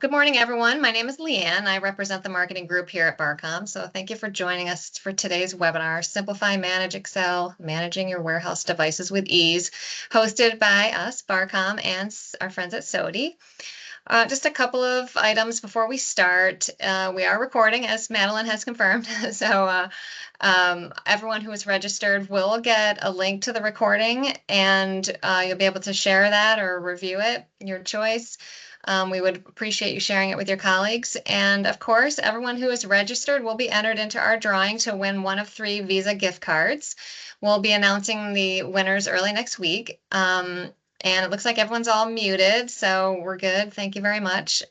Good morning, everyone. My name is Leanne. I represent the marketing group here at Barcom. So thank you for joining us for today's webinar, Simplify, Manage Excel, Managing Your Warehouse Devices with Ease, hosted by us, Barcom, and our friends at SODI. Just a couple of items before we start. We are recording, as Madeline has confirmed. So everyone who is registered will get a link to the recording, and you'll be able to share that or review it, your choice. We would appreciate you sharing it with your colleagues. And of course, everyone who is registered will be entered into our drawing to win one of 3 Visa gift cards. We'll be announcing the winners early next week. And it looks like everyone's all muted, so we're good. Thank you very much.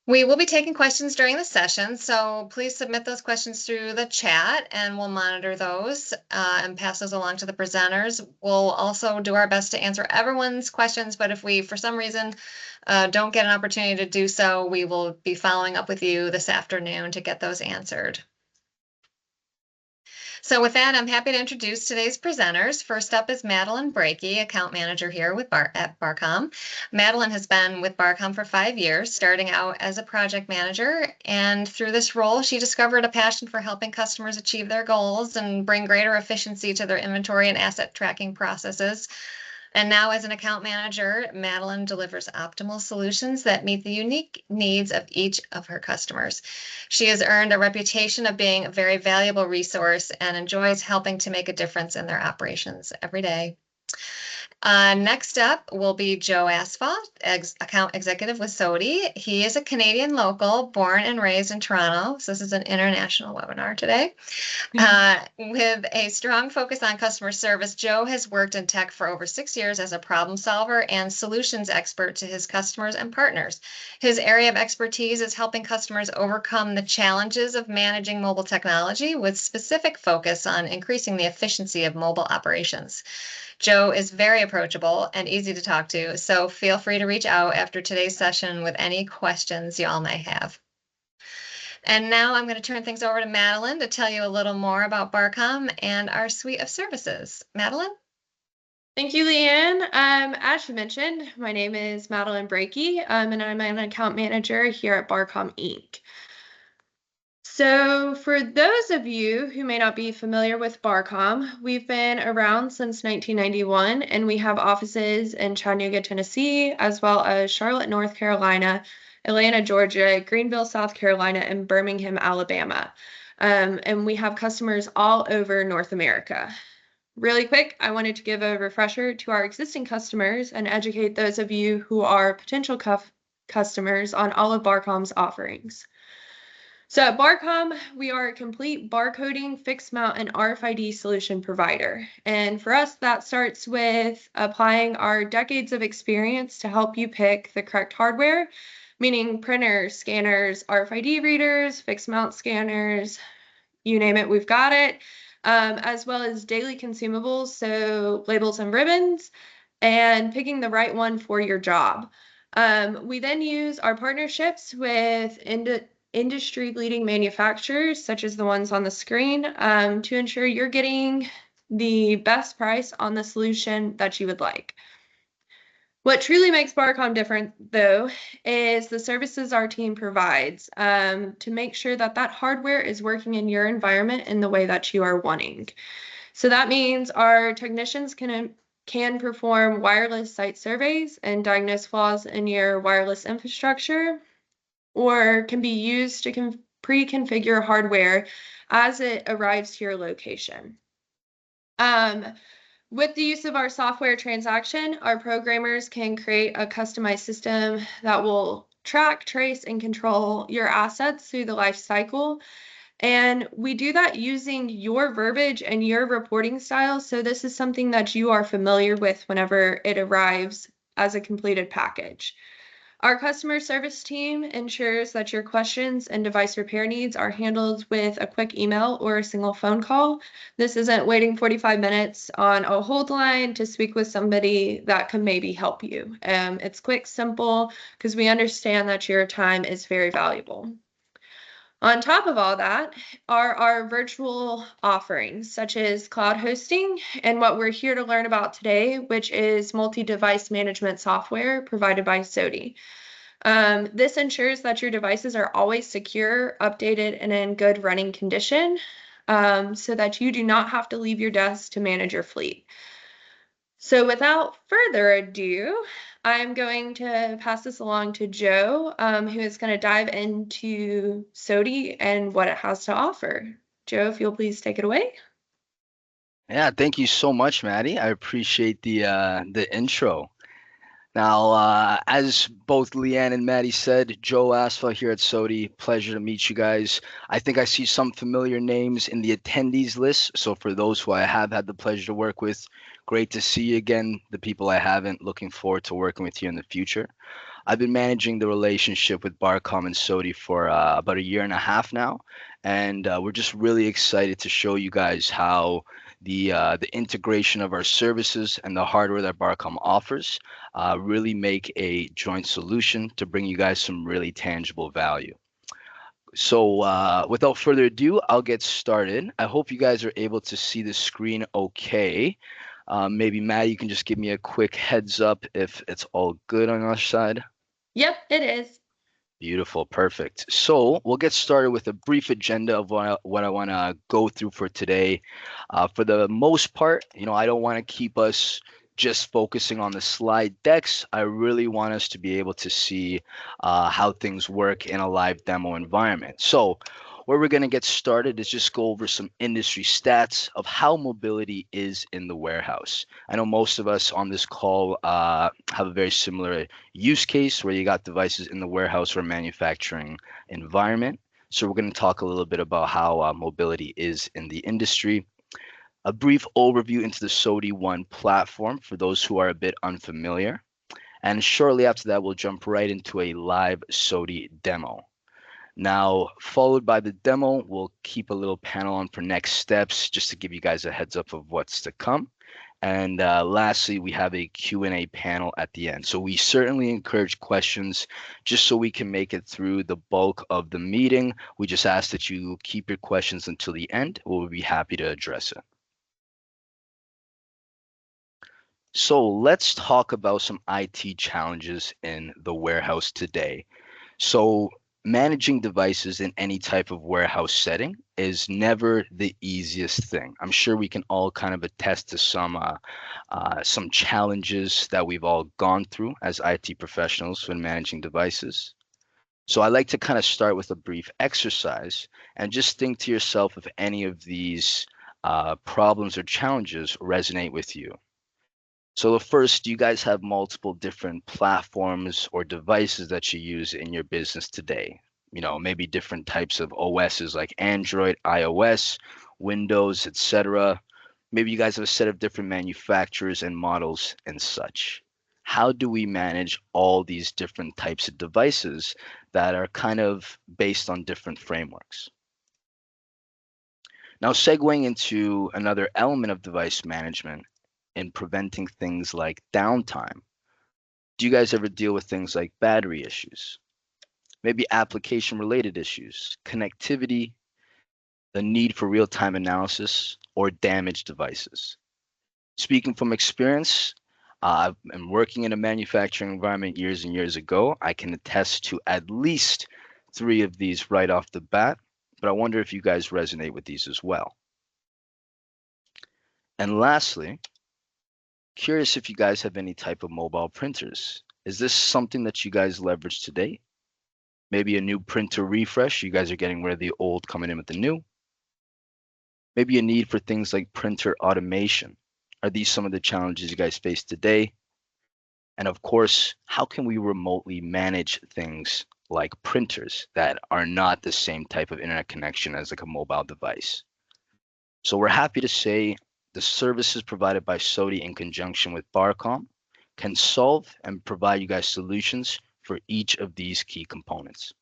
We will be taking questions during the session, so please submit those questions through the chat and we'll monitor those and pass those along to the presenters. We'll also do our best to answer everyone's questions, but if we, for some reason, don't get an opportunity to do so, we will be following up with you this afternoon to get those answered. So with that, I'm happy to introduce today's presenters. First up is Madeline Brakey, account manager here at Barcom. Madeline has been with Barcom for 5 years, starting out as a project manager. And through this role, she discovered a passion for helping customers achieve their goals and bring greater efficiency to their inventory and asset tracking processes. And now as an account manager, Madeline delivers optimal solutions that meet the unique needs of each of her customers. She has earned a reputation of being a very valuable resource and enjoys helping to make a difference in their operations every day. Next up will be Joe Asphalt, account executive with SODI. He is a Canadian local, born and raised in Toronto. So this is an international webinar today. With a strong focus on customer service, Joe has worked in tech for over 6 years as a problem solver and solutions expert to his customers and partners. His area of expertise is helping customers overcome the challenges of managing mobile technology with specific focus on increasing the efficiency of mobile operations. Joe is very approachable and easy to talk to, so feel free to reach out after today's session with any questions y'all may have. And now I'm going to turn things over to Madeline to tell you a little more about Barcom and our suite of services. Madeline? Thank you, Leanne. As you mentioned, my name is Madeline Brakey, and I'm an account manager here at Barcom Inc. So for those of you who may not be familiar with Barcom, we've been around since 1991, and we have offices in Chattanooga, Tennessee, as well as Charlotte, North Carolina, Atlanta, Georgia, Greenville, South Carolina, and Birmingham, Alabama. And we have customers all over North America. Really quick, I wanted to give a refresher to our existing customers and educate those of you who are potential customers on all of Barcom's offerings. So at Barcom, we are a complete barcoding, fixed mount, and RFID solution provider. And for us, that starts with applying our decades of experience to help you pick the correct hardware, meaning printers, scanners, RFID readers, fixed mount scanners, you name it, we've got it, as well as daily consumables, so labels and ribbons, and picking the right one for your job. We then use our partnerships with industry-leading manufacturers, such as the ones on the screen, to ensure you're getting the best price on the solution that you would like. What truly makes Barcom different, though, is the services our team provides to make sure that that hardware is working in your environment in the way that you are wanting. So that means our technicians can perform wireless site surveys and diagnose flaws in your wireless infrastructure, or can be used to pre-configure hardware as it arrives to your location. With the use of our software transaction, our programmers can create a customized system that will track, trace, and control your assets through the life cycle. And we do that using your verbiage and your reporting style. So this is something that you are familiar with whenever it arrives as a completed package. Our customer service team ensures that your questions and device repair needs are handled with a quick email or a single phone call. This isn't waiting 45 minutes on a hold line to speak with somebody that can maybe help you. It's quick, simple, because we understand that your time is very valuable. On top of all that are our virtual offerings, such as cloud hosting and what we're here to learn about today, which is multi-device management software provided by SODI. This ensures that your devices are always secure, updated, and in good running condition, so that you do not have to leave your desk to manage your fleet. So without further ado, I'm going to pass this along to Joe, who is going to dive into SOTI and what it has to offer. Joe, if you'll please take it away. Yeah, thank you so much, Maddie. I appreciate the intro. Now, as both Leanne and Maddie said, Joe Asfa here at SOTI. Pleasure to meet you guys. I think I see some familiar names in the attendees list. So for those who I have had the pleasure to work with, great to see you again. The people I haven't, looking forward to working with you in the future. I've been managing the relationship with Barcom and SOTI for about a year and a half now, and we're just really excited to show you guys how the integration of our services and the hardware that Barcom offers really make a joint solution to bring you guys some really tangible value. So without further ado, I'll get started. I hope you guys are able to see the screen okay. Maybe Matt, you can just give me a quick heads up if it's all good on our side. Yep, it is. Beautiful, perfect. So we'll get started with a brief agenda of what I want to go through for today. For the most part, I don't want to keep us just focusing on the slide decks. I really want us to be able to see how things work in a live demo environment. So where we're going to get started is just go over some industry stats of how mobility is in the warehouse. I know most of us on this call have a very similar use case where you got devices in the warehouse or manufacturing environment. So we're going to talk a little bit about how mobility is in the industry. A brief overview into the SOTI One platform for those who are a bit unfamiliar. And shortly after that, we'll jump right into a live SOTI demo. Now, followed by the demo, we'll keep a little panel on for next steps, just to give you guys a heads up of what's to come. And lastly, we have a Q&A panel at the end. So we certainly encourage questions just so we can make it through the bulk of the meeting. We just ask that you keep your questions until the end. We'll be happy to address it. So let's talk about some IT challenges in the warehouse today. So managing devices in any type of warehouse setting is never the easiest thing. I'm sure we can all kind of attest to some challenges that we've all gone through as IT professionals when managing devices. So I like to kind of start with a brief exercise and just think to yourself if any of these problems or challenges resonate with you. So the first, do you guys have multiple different platforms or devices that you use in your business today? Maybe different types of OSs like Android, iOS, Windows, etc. Maybe you guys have a set of different manufacturers and models and such. How do we manage all these different types of devices that are kind of based on different frameworks? Now, segueing into another element of device management, in preventing things like downtime. Do you guys ever deal with things like battery issues? Maybe application related issues, connectivity, the need for real-time analysis, or damaged devices? Speaking from experience, I've been working in a manufacturing environment years and years ago. I can attest to at least 3 of these right off the bat, but I wonder if you guys resonate with these as well. And lastly, curious if you guys have any type of mobile printers. Is this something that you guys leverage today? Maybe a new printer refresh. You guys are getting rid of the old, coming in with the new. Maybe a need for things like printer automation. Are these some of the challenges you guys face today? And of course, how can we remotely manage things like printers that are not the same type of internet connection as like a mobile device? So we're happy to say the services provided by SOTI in conjunction with Barcom can solve and provide you guys solutions for each of these key components.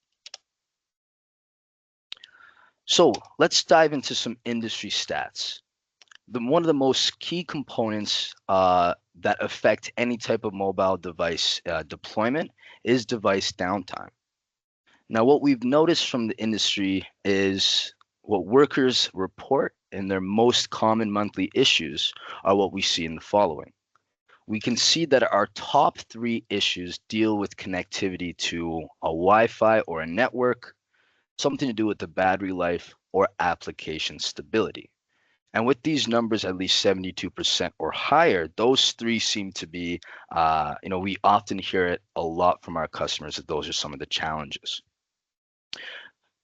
So let's dive into some industry stats. One of the most key components that affect any type of mobile device deployment is device downtime. Now, what we've noticed from the industry is what workers report and their most common monthly issues are what we see in the following. we can see that our top 3 issues deal with connectivity to a Wi-Fi or a network, something to do with the battery life, or application stability. And with these numbers, at least 72% or higher, those 3 seem to be, we often hear it a lot from our customers that those are some of the challenges.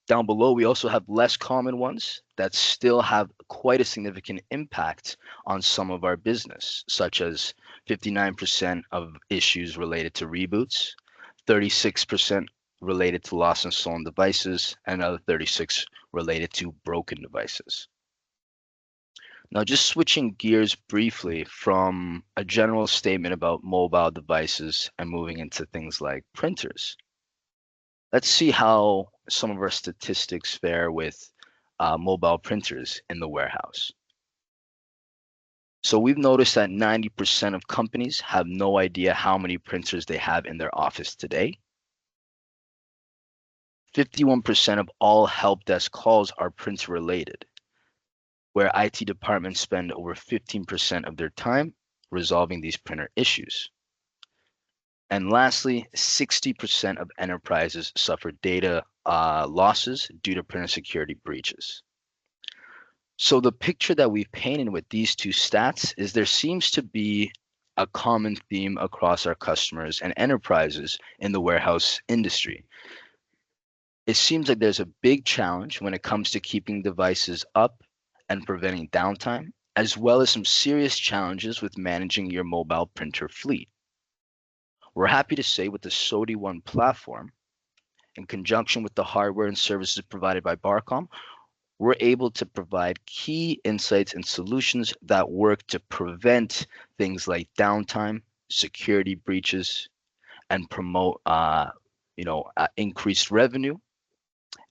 Down below, we also have less common ones that still have quite a significant impact on some of our business, such as 59% of issues related to reboots, 36% related to lost and stolen devices, and another 36 related to broken devices. Now, just switching gears briefly from a general statement about mobile devices and moving into things like printers. Let's see how some of our statistics fare with mobile printers in the warehouse. So we've noticed that 90% of companies have no idea how many printers they have in their office today. 51% of all help desk calls are printer related, where IT departments spend over 15% of their time resolving these printer issues. And lastly, 60% of enterprises suffer data losses due to printer security breaches. So the picture that we've painted with these 2 stats is there seems to be a common theme across our customers and enterprises in the warehouse industry. It seems like there's a big challenge when it comes to keeping devices up and preventing downtime, as well as some serious challenges with managing your mobile printer fleet. We're happy to say with the SODI One platform, in conjunction with the hardware and services provided by Barcom, we're able to provide key insights and solutions that work to prevent things like downtime, security breaches, and promote increased revenue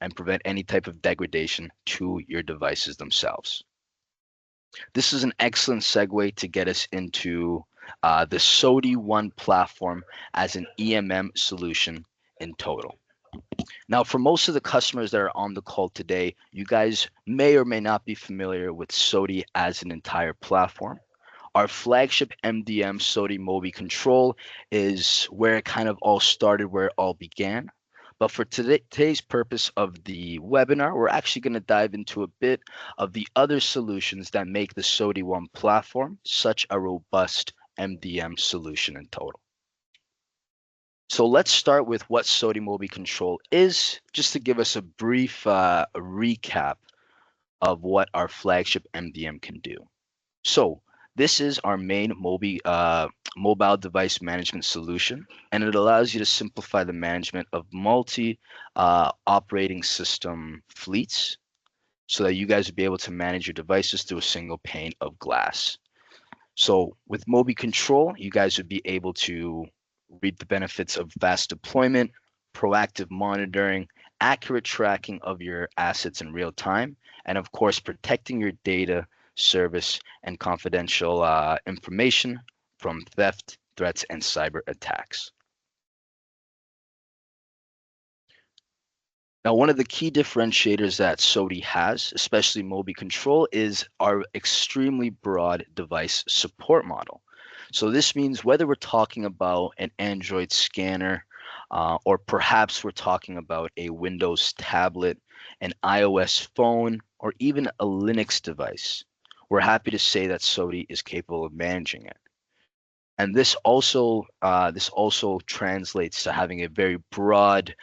and prevent any type of degradation to your devices themselves. This is an excellent segue to get us into the SODI One platform as an EMM solution in total. Now, for most of the customers that are on the call today, you guys may or may not be familiar with SODI as an entire platform. Our flagship MDM SODI Mobi Control is where it kind of all started, where it all began. But for today's purpose of the webinar, we're actually going to dive into a bit of the other solutions that make the SODI One platform such a robust MDM solution in total. So let's start with what SODI Mobi Control is, just to give us a brief recap of what our flagship MDM can do. So this is our main mobile device management solution, and it allows you to simplify the management of multi operating system fleets so that you guys will be able to manage your devices through a single pane of glass. So with Mobi Control, you guys would be able to reap the benefits of fast deployment, proactive monitoring, accurate tracking of your assets in real time, and of course, protecting your data, service, and confidential information from theft, threats, and cyber attacks. Now, one of the key differentiators that SODI has, especially Mobi Control, is our extremely broad device support model. So this means whether we're talking about an Android scanner, or perhaps we're talking about a Windows tablet, an iOS phone, or even a Linux device, we're happy to say that SODI is capable of managing it. And this also translates to having a very broad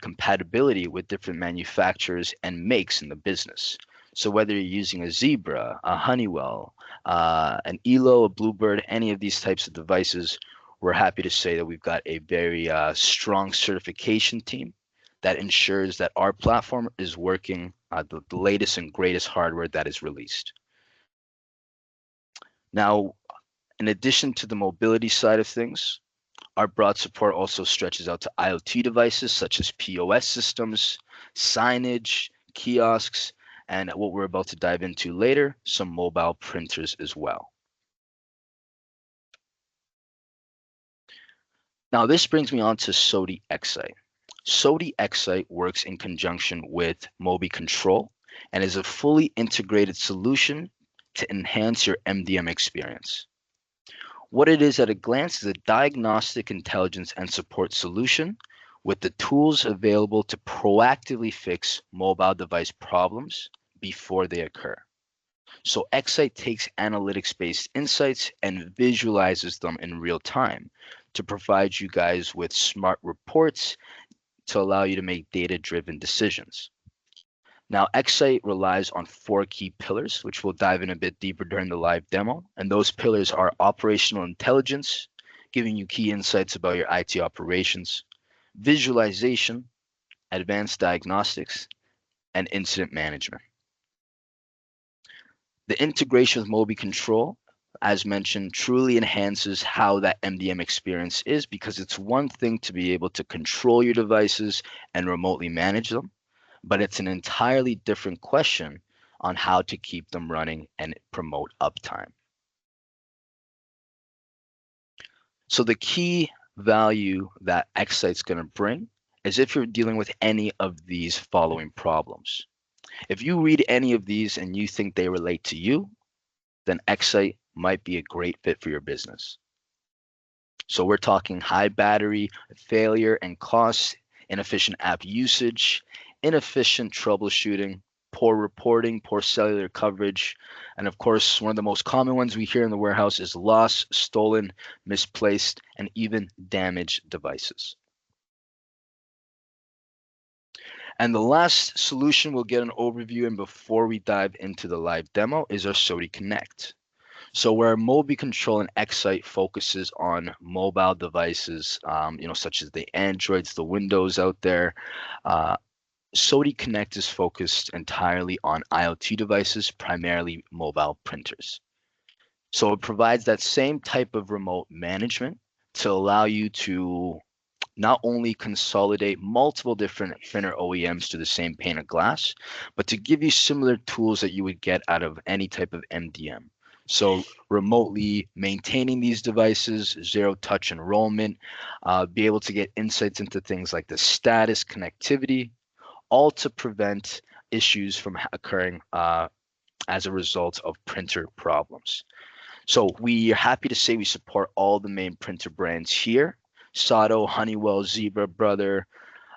compatibility with different manufacturers and makes in the business. So whether you're using a Zebra, a Honeywell, an Elo, a Bluebird, any of these types of devices, we're happy to say that we've got a very strong certification team that ensures that our platform is working the latest and greatest hardware that is released. Now, in addition to the mobility side of things, our broad support also stretches out to IoT devices such as POS systems, signage, kiosks, and what we're about to dive into later, some mobile printers as well. Now, this brings me on to SODI Excite. SODI Excite works in conjunction with Mobi Control and is a fully integrated solution to enhance your MDM experience. What it is at a glance is a diagnostic intelligence and support solution with the tools available to proactively fix mobile device problems before they occur. So Excite takes analytics-based insights and visualizes them in real time to provide you guys with smart reports to allow you to make data-driven decisions. Now, Excite relies on 4 key pillars, which we'll dive in a bit deeper during the live demo. And those pillars are operational intelligence, giving you key insights about your IT operations, visualization, advanced diagnostics, and incident management. The integration with Mobi Control, as mentioned, truly enhances how that MDM experience is, because it's one thing to be able to control your devices and remotely manage them, but it's an entirely different question on how to keep them running and promote uptime. So the key value that Excite's going to bring is if you're dealing with any of these following problems. If you read any of these and you think they relate to you, then Excite might be a great fit for your business. So we're talking high battery, failure and costs, inefficient app usage, inefficient troubleshooting, poor reporting, poor cellular coverage, and of course, one of the most common ones we hear in the warehouse is lost, stolen, misplaced, and even damaged devices. And the last solution we'll get an overview in before we dive into the live demo is our SOTI Connect. So where Mobi Control and Excite focuses on mobile devices, such as the Androids, the Windows out there, SOTI Connect is focused entirely on IoT devices, primarily mobile printers. So it provides that same type of remote management to allow you to not only consolidate multiple different printer OEMs to the same pane of glass, but to give you similar tools that you would get out of any type of MDM. So remotely maintaining these devices, zero touch enrollment, be able to get insights into things like the status, connectivity, all to prevent issues from occurring as a result of printer problems. So we are happy to say we support all the main printer brands here: Sato, Honeywell, Zebra, Brother,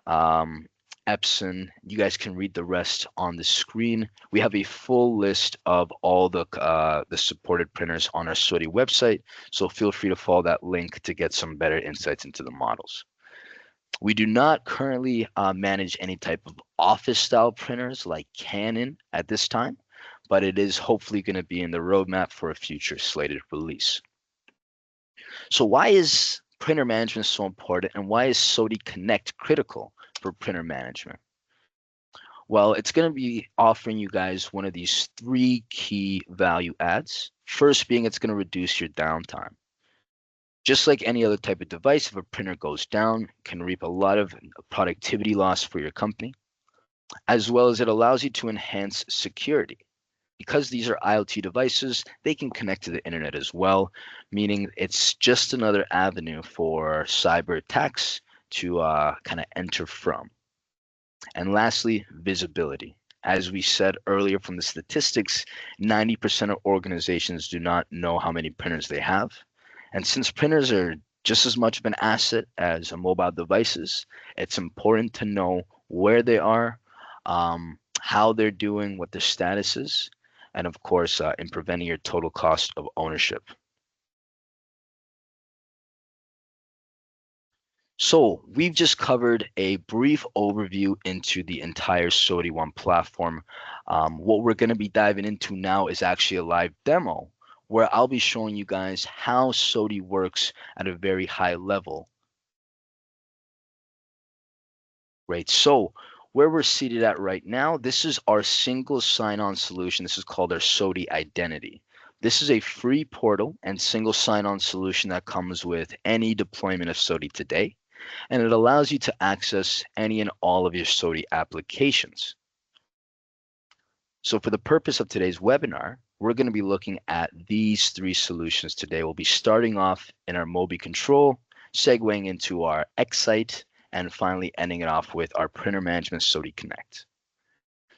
Epson. You guys can read the rest on the screen. We have a full list of all the supported printers on our SOTI website, so feel free to follow that link to get some better insights into the models. We do not currently manage any type of office style printers like Canon at this time, but it is hopefully going to be in the roadmap for a future slated release. So why is printer management so important, and why is SOTI Connect critical for printer management? Well, it's going to be offering you guys one of these 3 key value adds. First being, it's going to reduce your downtime. Just like any other type of device, if a printer goes down, it can reap a lot of productivity loss for your company, as well as it allows you to enhance security. Because these are IoT devices, they can connect to the internet as well, meaning it's just another avenue for cyber attacks to kind of enter from. And lastly, visibility. As we said earlier from the statistics, 90% of organizations do not know how many printers they have. And since printers are just as much of an asset as mobile devices, it's important to know where they are, how they're doing, what their status is, and of course, in preventing your total cost of ownership. So we've just covered a brief overview into the entire SOTI One platform. What we're going to be diving into now is actually a live demo where I'll be showing you guys how SOTI works at a very high level. Right, so where we're seated at right now, this is our single sign-on solution. This is called our SOTI Identity. This is a free portal and single sign-on solution that comes with any deployment of SOTI today, and it allows you to access any and all of your SOTI applications. So for the purpose of today's webinar, we're going to be looking at these 3 solutions today. We'll be starting off in our Mobi Control, segueing into our Excite, and finally ending it off with our printer management SOTI Connect.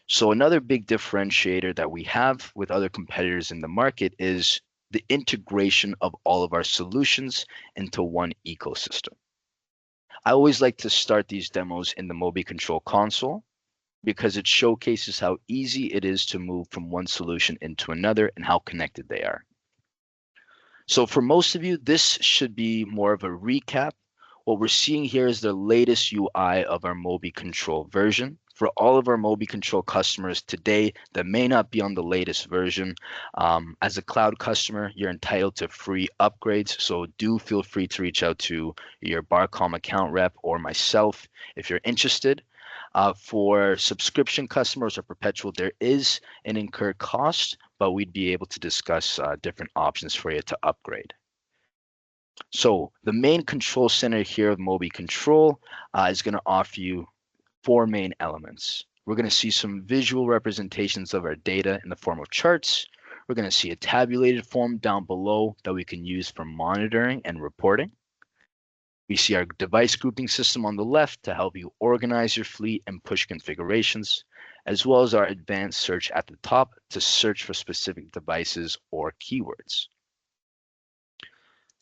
So another big differentiator that we have with other competitors in the market is the integration of all of our solutions into one ecosystem. I always like to start these demos in the Mobi Control console because it showcases how easy it is to move from one solution into another and how connected they are. So for most of you, this should be more of a recap. What we're seeing here is the latest UI of our Mobi Control version. For all of our Mobi Control customers today that may not be on the latest version, as a cloud customer, you're entitled to free upgrades. So do feel free to reach out to your Barcom account rep or myself if you're interested. For subscription customers or perpetual, there is an incurred cost, but we'd be able to discuss different options for you to upgrade. So the main control center here of Mobi Control is going to offer you 4 main elements. We're going to see some visual representations of our data in the form of charts. We're going to see a tabulated form down below that we can use for monitoring and reporting. We see our device grouping system on the left to help you organize your fleet and push configurations, as well as our advanced search at the top to search for specific devices or keywords.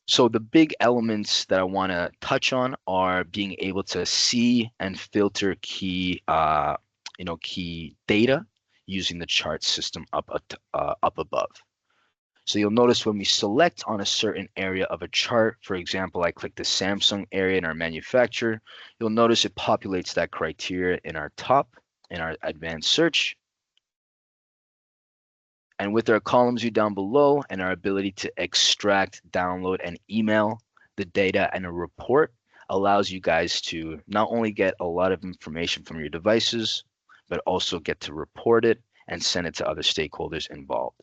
So the big elements that I want to touch on are being able to see and filter key data using the chart system up above. So you'll notice when we select on a certain area of a chart, for example, I click the Samsung area in our manufacturer, you'll notice it populates that criteria in our top, in our advanced search. And with our columns view down below and our ability to extract, download, and email the data and a report allows you guys to not only get a lot of information from your devices, but also get to report it and send it to other stakeholders involved.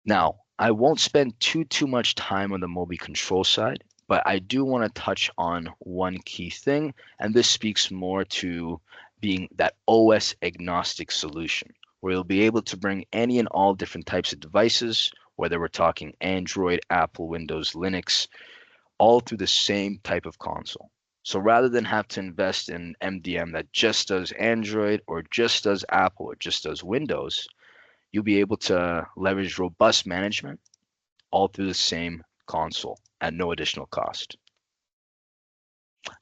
Now, I won't spend too much time on the Mobi Control side, but I do want to touch on one key thing, and this speaks more to being that OS agnostic solution, where you'll be able to bring any and all different types of devices, whether we're talking Android, Apple, Windows, Linux, all through the same type of console. So rather than have to invest in MDM that just does Android or just does Apple or just does Windows, you'll be able to leverage robust management all through the same console at no additional cost.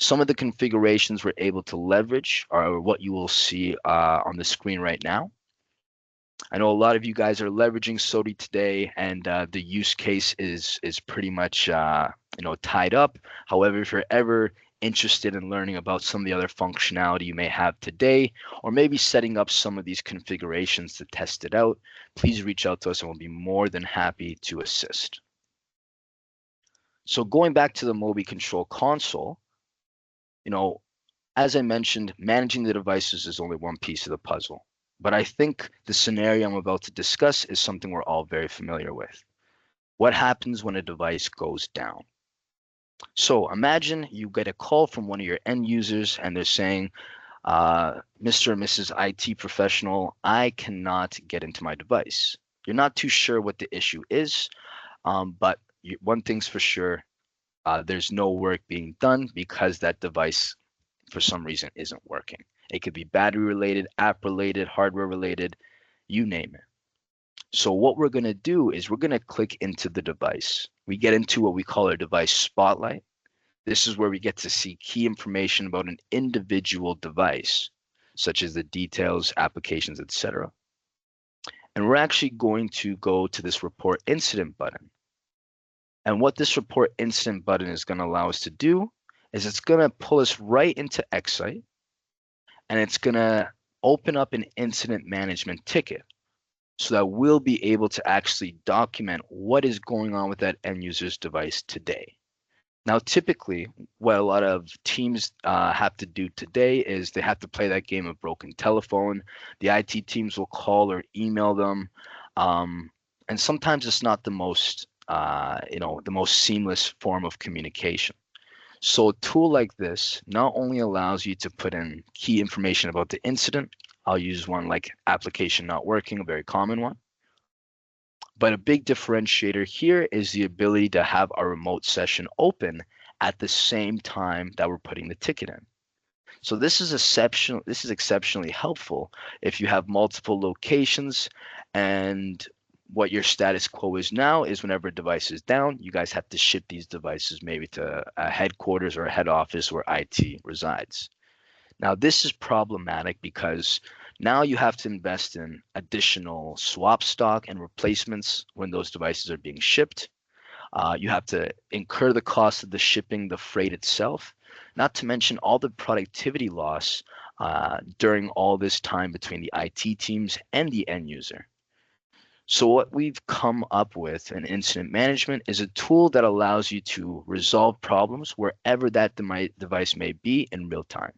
Some of the configurations we're able to leverage are what you will see on the screen right now. I know a lot of you guys are leveraging SODI today, and the use case is pretty much tied up. However, if you're ever interested in learning about some of the other functionality you may have today, or maybe setting up some of these configurations to test it out, please reach out to us and we'll be more than happy to assist. So going back to the Mobi Control console, as I mentioned, managing the devices is only one piece of the puzzle. But I think the scenario I'm about to discuss is something we're all very familiar with. What happens when a device goes down? So imagine you get a call from one of your end users and they're saying, Mr. or Mrs. IT professional, I cannot get into my device. You're not too sure what the issue is, but one thing's for sure, there's no work being done because that device for some reason isn't working. It could be battery related, app related, hardware related, you name it. So what we're going to do is we're going to click into the device. We get into what we call our device spotlight. This is where we get to see key information about an individual device, such as the details, applications, etc. And we're actually going to go to this report incident button. And what this report incident button is going to allow us to do is it's going to pull us right into Excite, and it's going to open up an incident management ticket so that we'll be able to actually document what is going on with that end user's device today. Now, typically, what a lot of teams have to do today is they have to play that game of broken telephone. The IT teams will call or email them, and sometimes it's not the most, the most seamless form of communication. So a tool like this not only allows you to put in key information about the incident. I'll use one like application not working, a very common one. But a big differentiator here is the ability to have our remote session open at the same time that we're putting the ticket in. So this is exceptionally helpful if you have multiple locations and what your status quo is now is whenever a device is down, you guys have to ship these devices maybe to a headquarters or a head office where IT resides. Now, this is problematic because now you have to invest in additional swap stock and replacements when those devices are being shipped. You have to incur the cost of the shipping, the freight itself, not to mention all the productivity loss during all this time between the IT teams and the end user. So what we've come up with in incident management is a tool that allows you to resolve problems wherever that device may be in real time.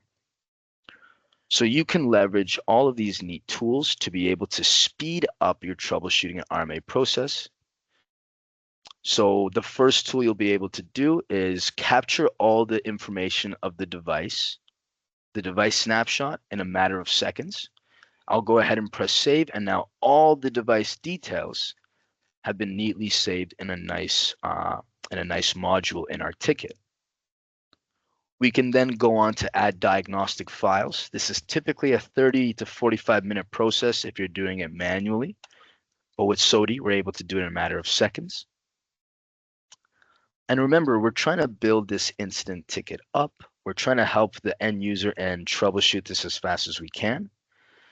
So you can leverage all of these neat tools to be able to speed up your troubleshooting and RMA process. So the first tool you'll be able to do is capture all the information of the device snapshot in a matter of seconds. I'll go ahead and press save, and now all the device details have been neatly saved in a nice module in our ticket. We can then go on to add diagnostic files. This is typically a 30 to 45-minute process if you're doing it manually, but with SOTI, we're able to do it in a matter of seconds. And remember, we're trying to build this incident ticket up. We're trying to help the end user and troubleshoot this as fast as we can.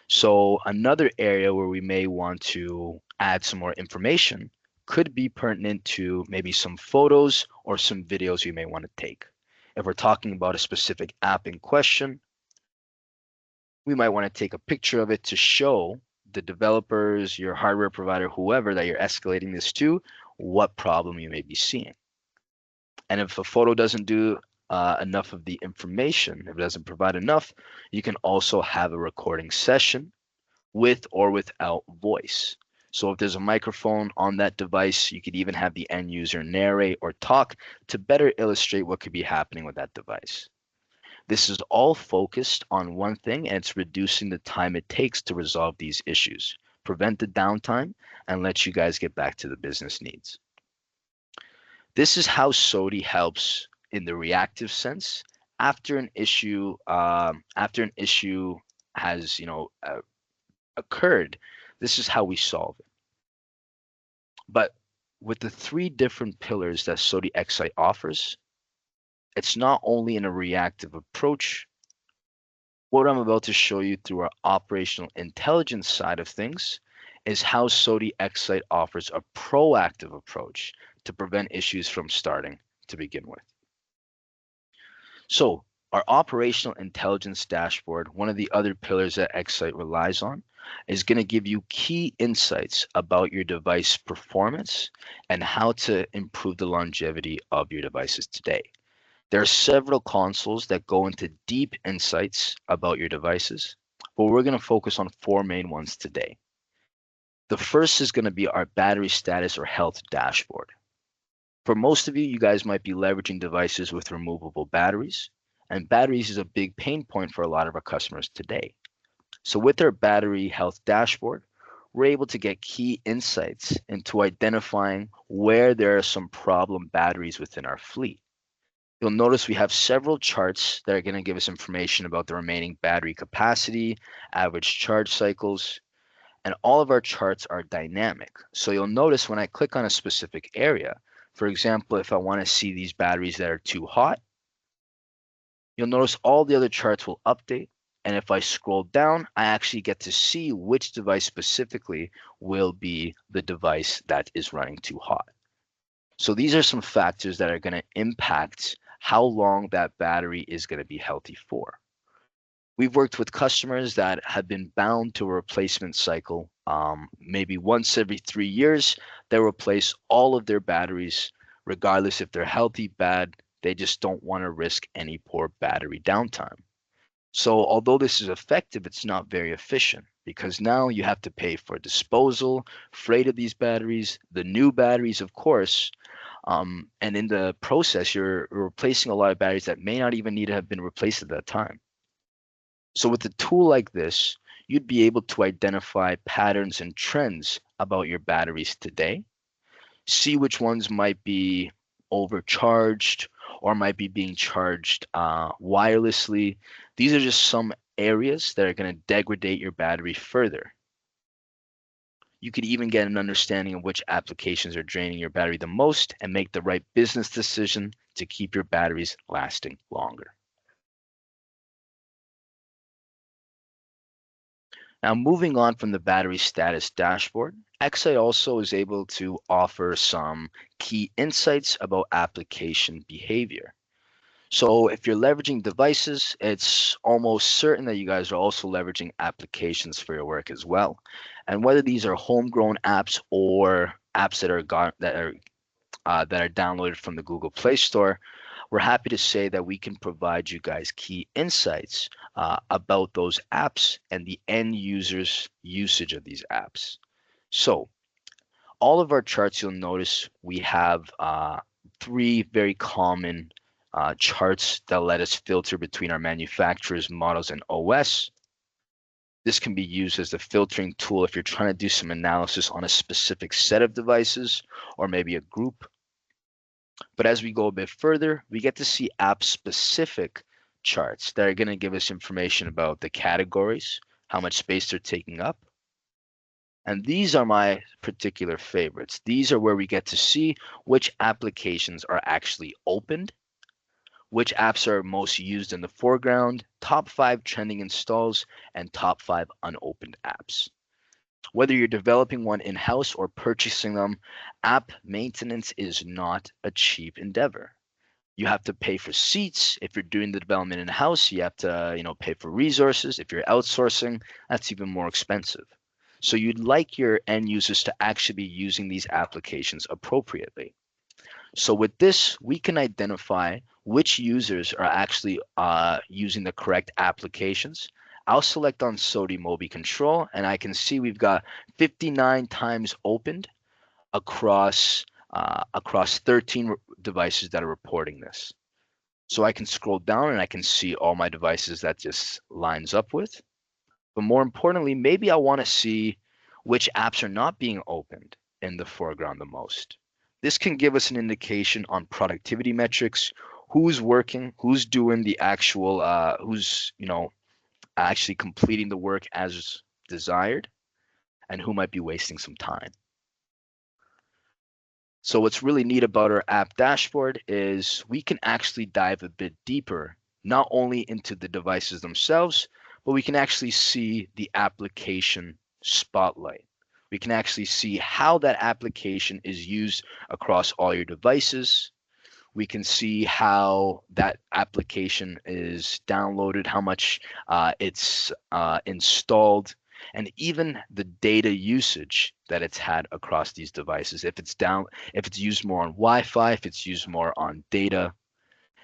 So another area where we may want to add some more information could be pertinent to maybe some photos or some videos you may want to take. If we're talking about a specific app in question, we might want to take a picture of it to show the developers, your hardware provider, whoever that you're escalating this to, what problem you may be seeing. And if a photo doesn't do enough of the information, if it doesn't provide enough, you can also have a recording session with or without voice. So if there's a microphone on that device, you could even have the end user narrate or talk to better illustrate what could be happening with that device. This is all focused on one thing, and it's reducing the time it takes to resolve these issues, prevent the downtime, and let you guys get back to the business needs. This is how SOTI helps in the reactive sense after an issue has occurred. This is how we solve it. But with the three different pillars that SOTI Excite offers, it's not only in a reactive approach. What I'm about to show you through our operational intelligence side of things is how SOTI Excite offers a proactive approach to prevent issues from starting to begin with. So our operational intelligence dashboard, one of the other pillars that Excite relies on, is going to give you key insights about your device performance and how to improve the longevity of your devices today. There are several consoles that go into deep insights about your devices, but we're going to focus on four main ones today. The first is going to be our battery status or health dashboard. For most of you, you guys might be leveraging devices with removable batteries, and batteries is a big pain point for a lot of our customers today. So with our battery health dashboard, we're able to get key insights into identifying where there are some problem batteries within our fleet. You'll notice we have several charts that are going to give us information about the remaining battery capacity, average charge cycles, and all of our charts are dynamic. So you'll notice when I click on a specific area, for example, if I want to see these batteries that are too hot, you'll notice all the other charts will update. And if I scroll down, I actually get to see which device specifically will be the device that is running too hot. So these are some factors that are going to impact how long that battery is going to be healthy for. We've worked with customers that have been bound to a replacement cycle. Maybe once every 3 years, they replace all of their batteries, regardless if they're healthy, bad. They just don't want to risk any poor battery downtime. So although this is effective, it's not very efficient because now you have to pay for disposal, freight of these batteries, the new batteries, of course. And in the process, you're replacing a lot of batteries that may not even need to have been replaced at that time. So with a tool like this, you'd be able to identify patterns and trends about your batteries today, see which ones might be overcharged or might be being charged wirelessly. These are just some areas that are going to degrade your battery further. You could even get an understanding of which applications are draining your battery the most and make the right business decision to keep your batteries lasting longer. Now, moving on from the battery status dashboard, Excite also is able to offer some key insights about application behavior. So if you're leveraging devices, it's almost certain that you guys are also leveraging applications for your work as well. And whether these are homegrown apps or apps that are downloaded from the Google Play Store, we're happy to say that we can provide you guys key insights about those apps and the end user's usage of these apps. So all of our charts, you'll notice we have three very common charts that let us filter between our manufacturers, models, and OS. This can be used as a filtering tool if you're trying to do some analysis on a specific set of devices or maybe a group. But as we go a bit further, we get to see app-specific charts that are going to give us information about the categories, how much space they're taking up. And these are my particular favorites. These are where we get to see which applications are actually opened, which apps are most used in the foreground, top 5 trending installs, and top 5 unopened apps. Whether you're developing one in-house or purchasing them, app maintenance is not a cheap endeavor. You have to pay for seats. If you're doing the development in-house, you have to, pay for resources. If you're outsourcing, that's even more expensive. So you'd like your end users to actually be using these applications appropriately. So with this, we can identify which users are actually using the correct applications. I'll select on SODI Mobi Control, and I can see we've got 59 times opened across 13 devices that are reporting this. So I can scroll down and I can see all my devices that just lines up with. But more importantly, maybe I want to see which apps are not being opened in the foreground the most. This can give us an indication on productivity metrics, who's working, who's doing the actual, who's, actually completing the work as desired, and who might be wasting some time. So what's really neat about our app dashboard is we can actually dive a bit deeper, not only into the devices themselves, but we can actually see the application spotlight. We can actually see how that application is used across all your devices. We can see how that application is downloaded, how much it's installed, and even the data usage that it's had across these devices. If it's used more on Wi-Fi, if it's used more on data,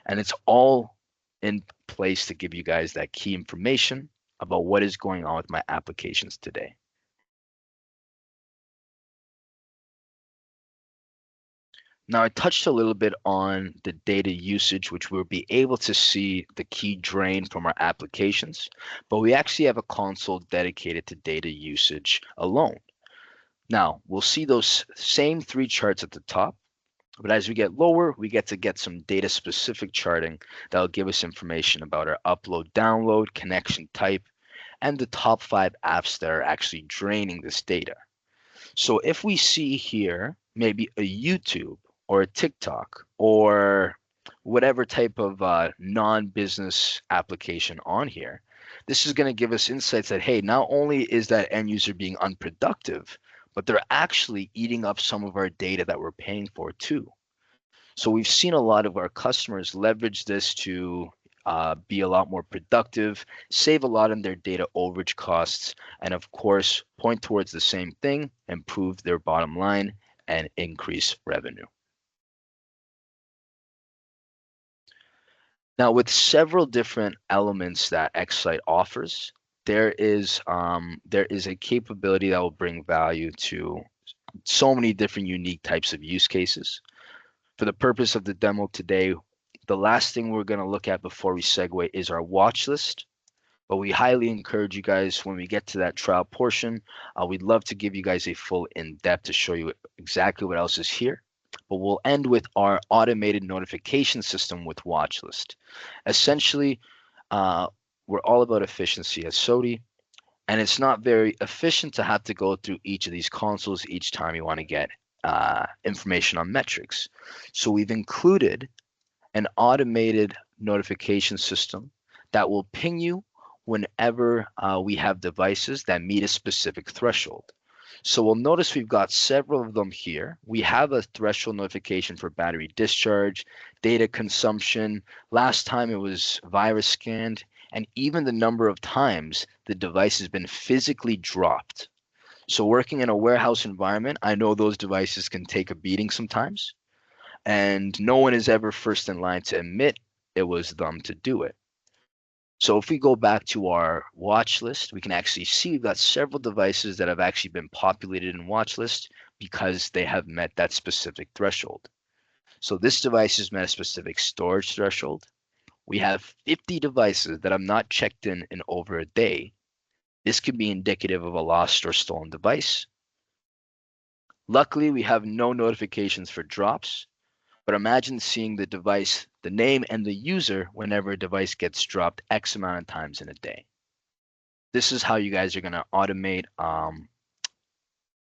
and it's all in place to give you guys that key information about what is going on with my applications today. Now, I touched a little bit on the data usage, which we'll be able to see the key drain from our applications, but we actually have a console dedicated to data usage alone. Now, we'll see those same 3 charts at the top, but as we get lower, we get some data-specific charting that will give us information about our upload, download, connection type, and the top 5 apps that are actually draining this data. So if we see here, maybe a YouTube or a TikTok or whatever type of non-business application on here, this is going to give us insights that, hey, not only is that end user being unproductive, but they're actually eating up some of our data that we're paying for too. So we've seen a lot of our customers leverage this to be a lot more productive, save a lot in their data overage costs, and of course, point towards the same thing, improve their bottom line and increase revenue. Now, with several different elements that Excite offers, there is a capability that will bring value to so many different unique types of use cases. For the purpose of the demo today, the last thing we're going to look at before we segue is our watch list. But we highly encourage you guys, when we get to that trial portion, we'd love to give you guys a full in-depth to show you exactly what else is here. But we'll end with our automated notification system with watch list. Essentially, we're all about efficiency at SODI. And it's not very efficient to have to go through each of these consoles each time you want to get information on metrics. So we've included an automated notification system that will ping you whenever we have devices that meet a specific threshold. So we'll notice we've got several of them here. We have a threshold notification for battery discharge, data consumption. Last time it was virus scanned, and even the number of times the device has been physically dropped. So working in a warehouse environment, I know those devices can take a beating sometimes, and no one is ever first in line to admit it was them to do it. So if we go back to our watch list, we can actually see we've got several devices that have actually been populated in watch list because they have met that specific threshold. So this device has met a specific storage threshold. We have 50 devices that have not checked in over a day. This could be indicative of a lost or stolen device. Luckily, we have no notifications for drops, but imagine seeing the device, the name and the user whenever a device gets dropped X amount of times in a day. This is how you guys are going to automate.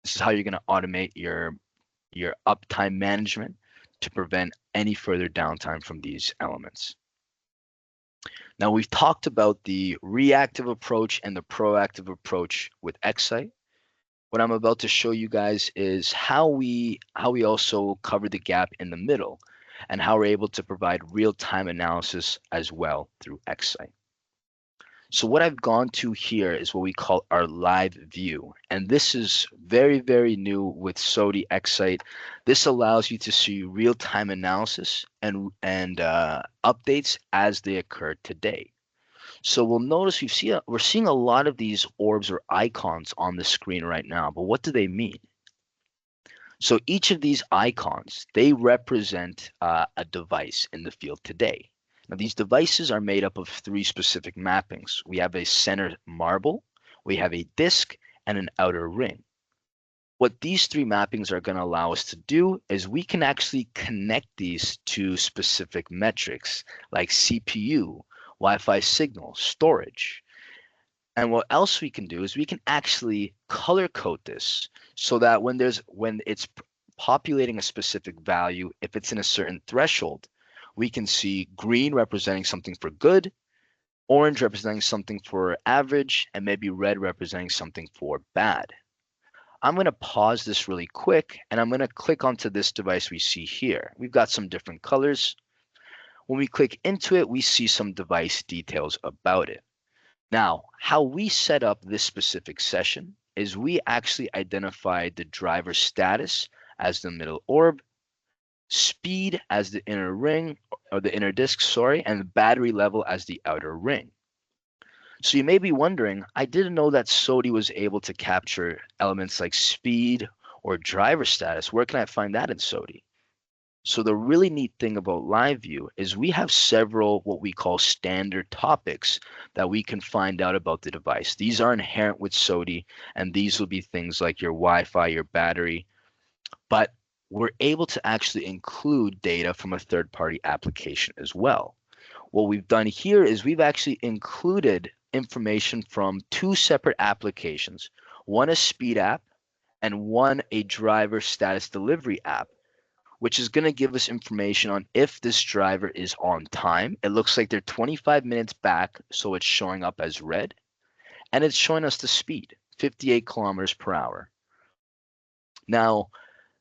This is how you're going to automate your uptime management to prevent any further downtime from these elements. Now we've talked about the reactive approach and the proactive approach with Excite. What I'm about to show you guys is how we also cover the gap in the middle and how we're able to provide real-time analysis as well through Excite. So what I've gone to here is what we call our live view. And this is very, very new with SOTI Excite. This allows you to see real-time analysis and updates as they occur today. So we'll notice we're seeing a lot of these orbs or icons on the screen right now, but what do they mean? So each of these icons, they represent a device in the field today. Now these devices are made up of three specific mappings. We have a center marble, we have a disk, and an outer ring. What these three mappings are going to allow us to do is we can actually connect these to specific metrics like CPU, Wi-Fi signal, storage. And what else we can do is we can actually color code this so that when it's populating a specific value, if it's in a certain threshold, we can see green representing something for good, orange representing something for average, and maybe red representing something for bad. I'm going to pause this really quick, and I'm going to click onto this device we see here. We've got some different colors. When we click into it, we see some device details about it. Now, how we set up this specific session is we actually identified the driver status as the middle orb, speed as the inner ring, or the inner disk, sorry, and the battery level as the outer ring. So you may be wondering, I didn't know that SOTI was able to capture elements like speed or driver status. Where can I find that in SOTI? So the really neat thing about Live View is we have several what we call standard topics that we can find out about the device. These are inherent with SOTI, and these will be things like your Wi-Fi, your battery, but we're able to actually include data from a third-party application as well. What we've done here is we've actually included information from two separate applications, one a speed app and one a driver status delivery app, which is going to give us information on if this driver is on time. It looks like they're 25 minutes back, so it's showing up as red, and it's showing us the speed, 58 kilometers per hour. Now,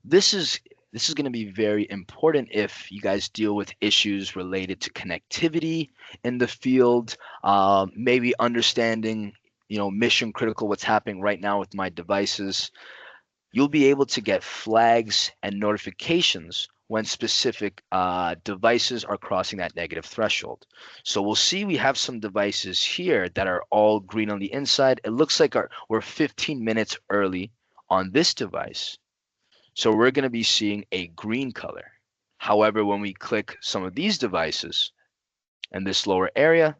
this is going to be very important if you guys deal with issues related to connectivity in the field, maybe understanding, mission critical what's happening right now with my devices. You'll be able to get flags and notifications when specific devices are crossing that negative threshold. So we'll see we have some devices here that are all green on the inside. It looks like we're 15 minutes early on this device. So we're going to be seeing a green color. However, when we click some of these devices in this lower area,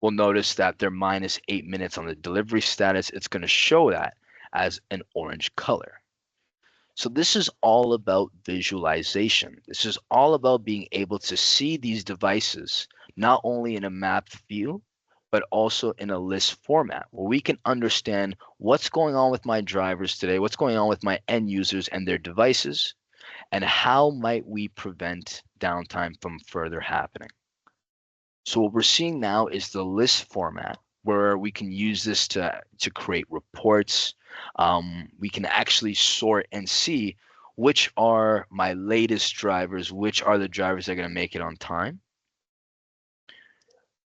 we'll notice that they're minus 8 minutes on the delivery status. It's going to show that as an orange color. So this is all about visualization. This is all about being able to see these devices, not only in a map view, but also in a list format where we can understand what's going on with my drivers today, what's going on with my end users and their devices, and how might we prevent downtime from further happening. So what we're seeing now is the list format where we can use this to create reports. We can actually sort and see which are my latest drivers, which are the drivers that are going to make it on time.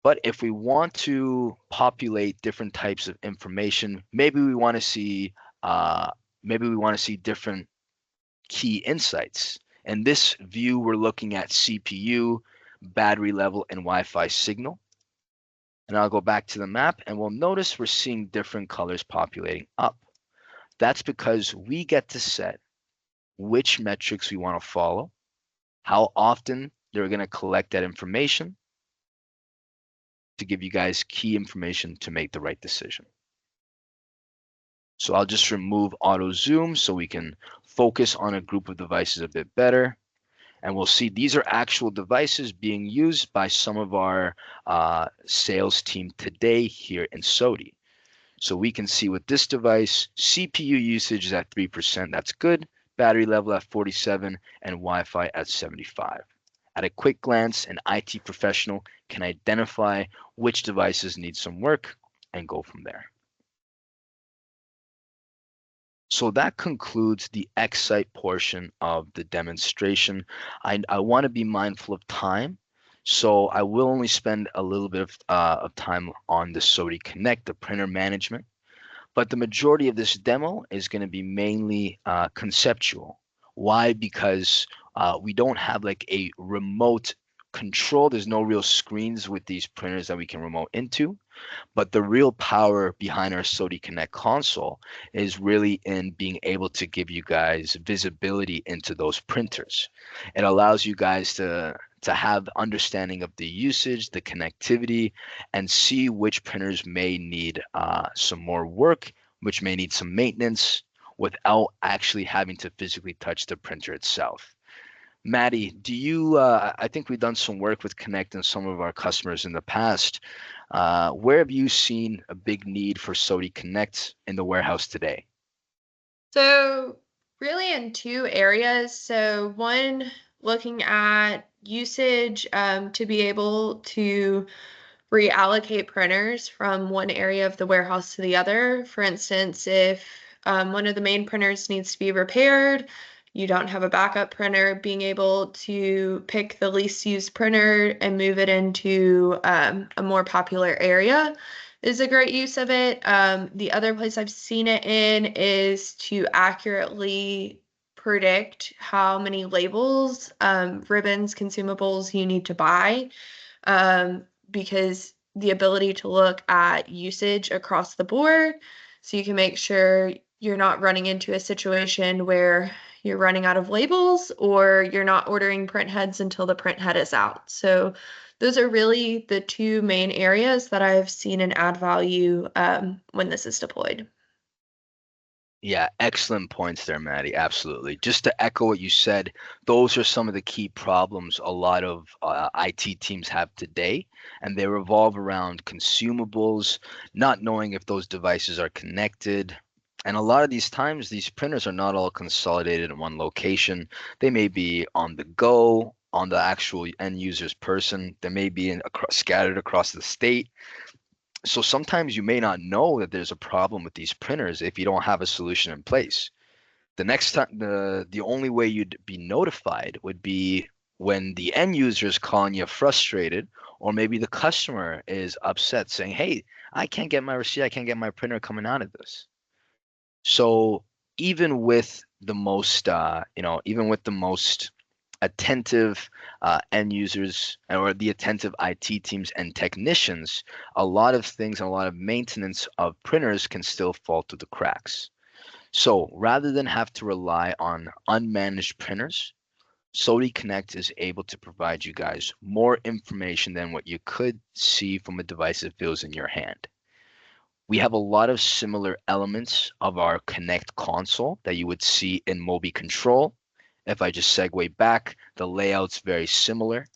But if we want to populate different types of information, maybe we want to see different key insights. In this view, we're looking at CPU, battery level, and Wi-Fi signal. And I'll go back to the map and we'll notice we're seeing different colors populating up. That's because we get to set which metrics we want to follow, how often they're going to collect that information to give you guys key information to make the right decision. So I'll just remove auto zoom so we can focus on a group of devices a bit better. And we'll see these are actual devices being used by some of our sales team today here in SOTI. So we can see with this device, CPU usage is at 3%, that's good, battery level at 47, and Wi-Fi at 75. At a quick glance, an IT professional can identify which devices need some work and go from there. So that concludes the Excite portion of the demonstration. I want to be mindful of time, so I will only spend a little bit of time on the SOTI Connect, the printer management. But the majority of this demo is going to be mainly conceptual. Why? Because we don't have like a remote control. There's no real screens with these printers that we can remote into. But the real power behind our SOTI Connect console is really in being able to give you guys visibility into those printers. It allows you guys to have understanding of the usage, the connectivity, and see which printers may need some more work, which may need some maintenance without actually having to physically touch the printer itself. Maddie, do you, I think we've done some work with Connect and some of our customers in the past. Where have you seen a big need for SOTI Connect in the warehouse today? So really in two areas. So one, looking at usage to be able to reallocate printers from one area of the warehouse to the other. For instance, if one of the main printers needs to be repaired, you don't have a backup printer, being able to pick the least used printer and move it into a more popular area is a great use of it. The other place I've seen it in is to accurately predict how many labels, ribbons, consumables you need to buy. Because the ability to look at usage across the board, so you can make sure you're not running into a situation where you're running out of labels or you're not ordering print heads until the print head is out. So those are really the two main areas that I've seen an add value when this is deployed. Yeah, excellent points there, Maddie. Absolutely. Just to echo what you said, those are some of the key problems a lot of IT teams have today, and they revolve around consumables, not knowing if those devices are connected. And a lot of these times, these printers are not all consolidated in one location. They may be on the go, on the actual end user's person. They may be scattered across the state. So sometimes you may not know that there's a problem with these printers if you don't have a solution in place. The next time, the only way you'd be notified would be when the end user is calling you frustrated, or maybe the customer is upset saying, "Hey, I can't get my receipt, I can't get my printer coming out of this." So even with the most, even with the most attentive end users or the attentive IT teams and technicians, a lot of things and a lot of maintenance of printers can still fall through the cracks. So rather than have to rely on unmanaged printers, SOTI Connect is able to provide you guys more information than what you could see from a device that feels in your hand. We have a lot of similar elements of our Connect console that you would see in Mobi Control. If I just segue back, the layout's very similar.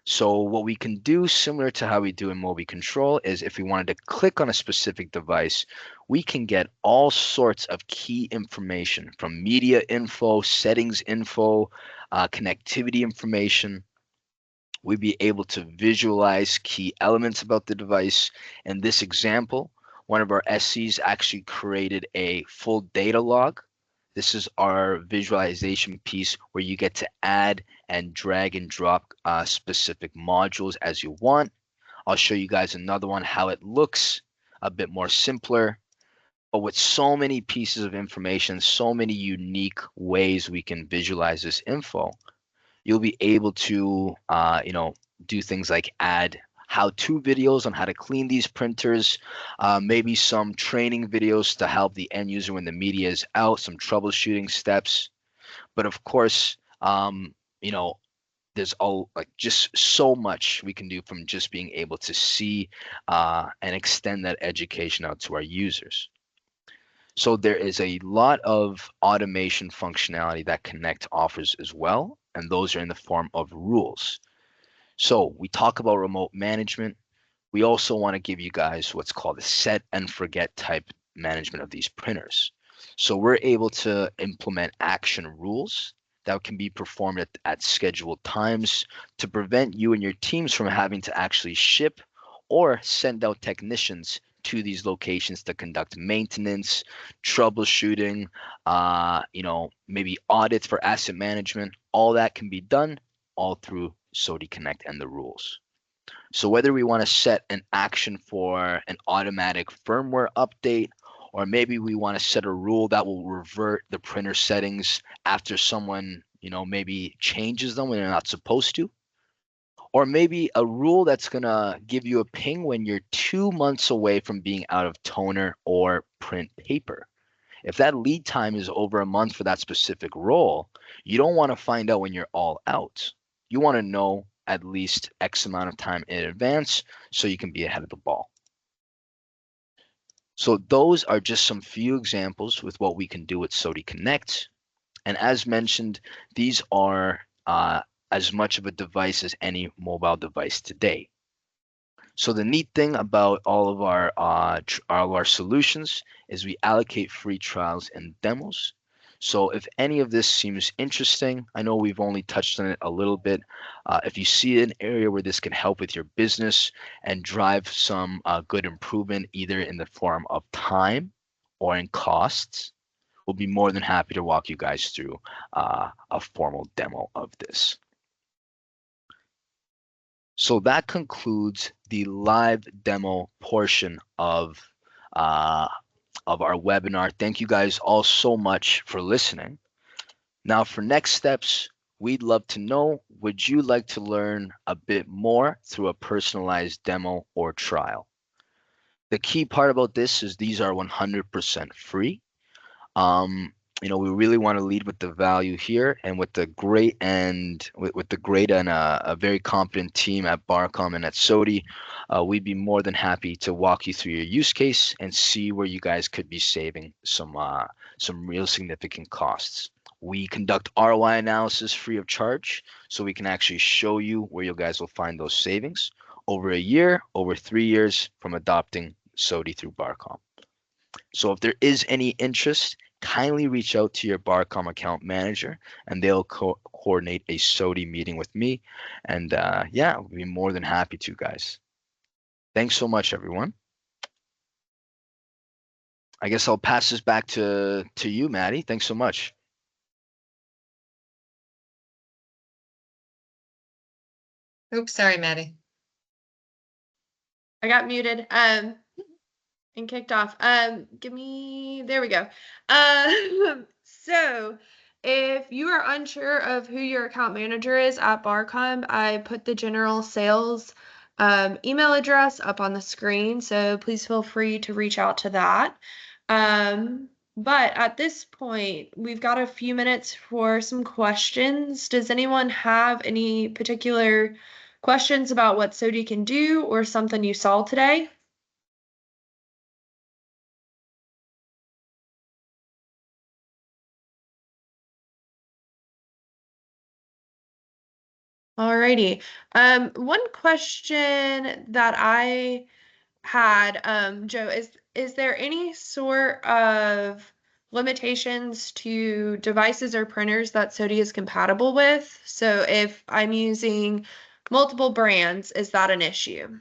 So what we can do, similar to how we do in Mobi Control, is if we wanted to click on a specific device, we can get all sorts of key information from media info, settings info, connectivity information. We'd be able to visualize key elements about the device. In this example, one of our SCs actually created a full data log. This is our visualization piece where you get to add and drag and drop specific modules as you want. I'll show you guys another one, how it looks a bit more simpler, but with so many pieces of information, so many unique ways we can visualize this info, you'll be able to, do things like add how-to videos on how to clean these printers, maybe some training videos to help the end user when the media is out, some troubleshooting steps. But of course, you know, there's all like just so much we can do from just being able to see and extend that education out to our users. So there is a lot of automation functionality that Connect offers as well, and those are in the form of rules. So we talk about remote management. We also want to give you guys what's called a set and forget type management of these printers. So we're able to implement action rules that can be performed at scheduled times to prevent you and your teams from having to actually ship or send out technicians to these locations to conduct maintenance, troubleshooting, maybe audits for asset management. All that can be done all through SODI Connect and the rules. So whether we want to set an action for an automatic firmware update, or maybe we want to set a rule that will revert the printer settings after someone, maybe changes them when they're not supposed to, or maybe a rule that's going to give you a ping when you're 2 months away from being out of toner or print paper. If that lead time is over a month for that specific role, you don't want to find out when you're all out. You want to know at least X amount of time in advance so you can be ahead of the ball. So those are just some few examples with what we can do with SODI Connect. And as mentioned, these are as much of a device as any mobile device today. So the neat thing about all of our solutions is we allocate free trials and demos. So if any of this seems interesting, I know we've only touched on it a little bit. If you see an area where this can help with your business and drive some good improvement, either in the form of time or in costs, we'll be more than happy to walk you guys through a formal demo of this. So that concludes the live demo portion of our webinar. Thank you guys all so much for listening. Now for next steps, we'd love to know, would you like to learn a bit more through a personalized demo or trial? The key part about this is these are 100% free. We really want to lead with the value here, and with the great and a very competent team at Barcom and at SODI, we'd be more than happy to walk you through your use case and see where you guys could be saving some real significant costs. We conduct ROI analysis free of charge, so we can actually show you where you guys will find those savings over a year, over 3 years from adopting SODI through Barcom. So if there is any interest, kindly reach out to your Barcom account manager and they'll coordinate a SODI meeting with me. And we'll be more than happy to, guys. Thanks so much, everyone. I guess I'll pass this back to you, Maddie. Thanks so much. Oops, sorry, Maddie. I got muted and kicked off. There we go. So if you are unsure of who your account manager is at Barcom, I put the general sales email address up on the screen, so please feel free to reach out to that. But at this point, we've got a few minutes for some questions. Does anyone have any particular questions about what SODI can do or something you saw today? Alrighty. One question that I had, Joe, is there any sort of limitations to devices or printers that SOTI is compatible with? So if I'm using multiple brands, is that an issue?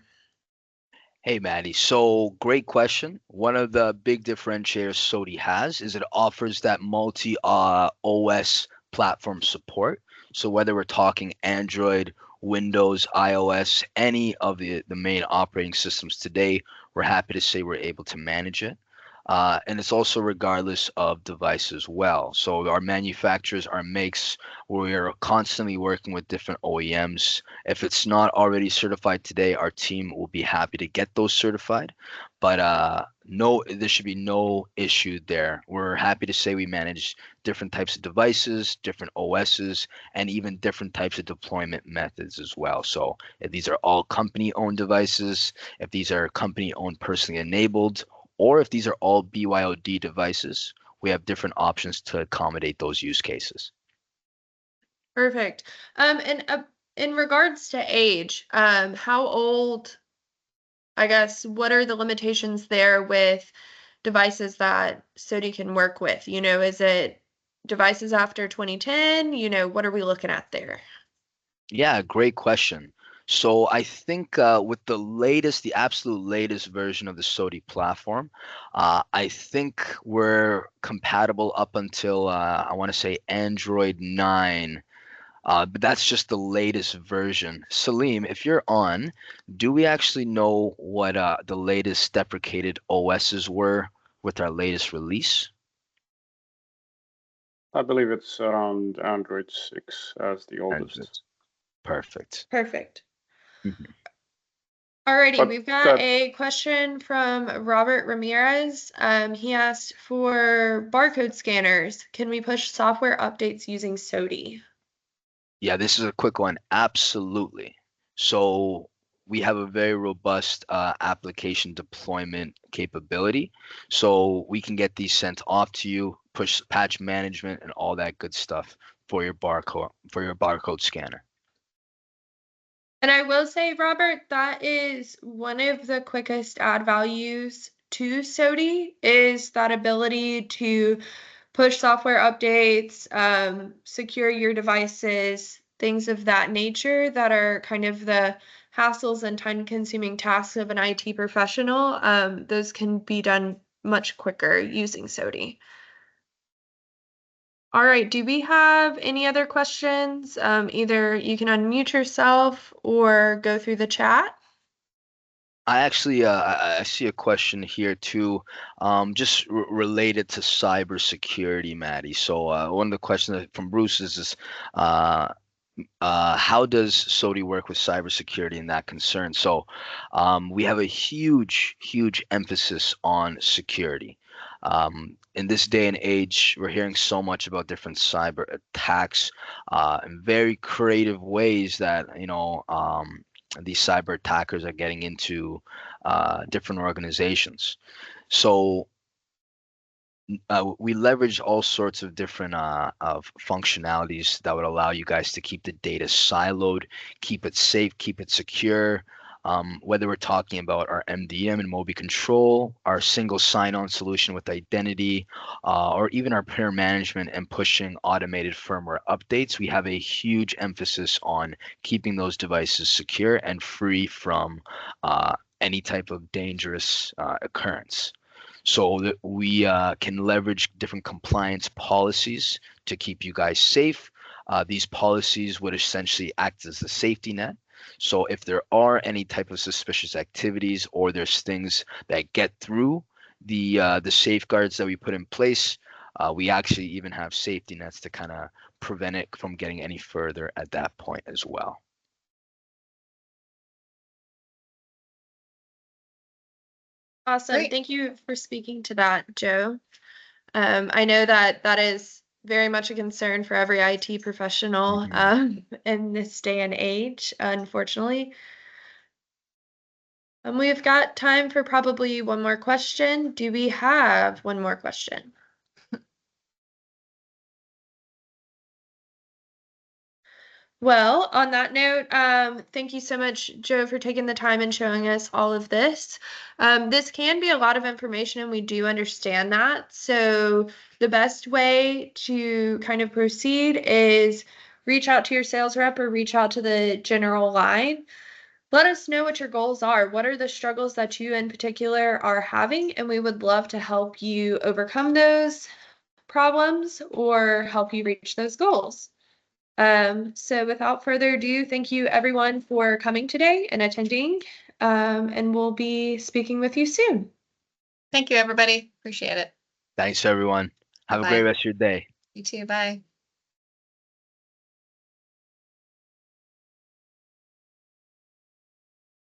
Hey, Maddie. So, great question. One of the big differentiators SOTI has is it offers that multi OS platform support. So, whether we're talking Android, Windows, iOS, any of the main operating systems today, we're happy to say we're able to manage it. And it's also regardless of device as well. So, our manufacturers, our makes, we're constantly working with different OEMs. If it's not already certified today, our team will be happy to get those certified. But no, there should be no issue there. We're happy to say we manage different types of devices, different OSs, and even different types of deployment methods as well. So if these are all company-owned devices, if these are company-owned personally enabled, or if these are all BYOD devices, we have different options to accommodate those use cases. Perfect. And in regards to age, how old, I guess, what are the limitations there with devices that SOTI can work with? Is it devices after 2010? What are we looking at there? Yeah, great question. So I think with the absolute latest version of the SOTI platform, I think we're compatible up until I want to say Android 9, but that's just the latest version. Salim, if you're on, do we actually know what the latest deprecated OSs were with our latest release? I believe it's around Android 6 as the Android. oldest. Perfect. Perfect. Mhm. Alrighty, But we've got a question from Robert Ramirez. He asked for barcode scanners. Can we push software updates using SOTI? Yeah, this is a quick one. Absolutely. So we have a very robust application deployment capability. So we can get these sent off to you, push patch management and all that good stuff for your barcode scanner. And I will say, Robert, that is one of the quickest add values to SOTI is that ability to push software updates, secure your devices, things of that nature that are kind of the hassles and time-consuming tasks of an IT professional. Those can be done much quicker using SOTI. All right, do we have any other questions? Either you can unmute yourself or go through the chat. I actually I see a question here too, just related to cybersecurity, Maddie. So one of the questions from Bruce is uh, how does SOTI work with cybersecurity and that concern? So we have a huge emphasis on security. In this day and age, we're hearing so much about different cyber attacks and very creative ways that these cyber attackers are getting into different organizations. So we leverage all sorts of different of functionalities that would allow you guys to keep the data siloed, keep it safe, keep it secure. Whether we're talking about our MDM and Mobi Control, our single sign-on solution with identity, or even our pair management and pushing automated firmware updates, we have a huge emphasis on keeping those devices secure and free from any type of dangerous occurrence. So that we can leverage different compliance policies to keep you guys safe. These policies would essentially act as a safety net. So if there are any type of suspicious activities or there's things that get through the safeguards that we put in place, we actually even have safety nets to kind of prevent it from getting any further at that point as well. Awesome. Great. Thank you for speaking to that, Joe. I know that is very much a concern for every IT professional in this day and age, unfortunately. We've got time for probably one more question. Do we have one more question? Well, on that note, thank you so much, Joe, for taking the time and showing us all of this. This can be a lot of information, and we do understand that. So the best way to kind of proceed is reach out to your sales rep or reach out to the general line. Let us know what your goals are. What are the struggles that you in particular are having? And we would love to help you overcome those problems or help you reach those goals. So without further ado, thank you everyone for coming today and attending. And we'll be speaking with you soon. Thank you, everybody. Appreciate it. Thanks, everyone. Have a great Bye-bye. rest of your day. You too. Bye.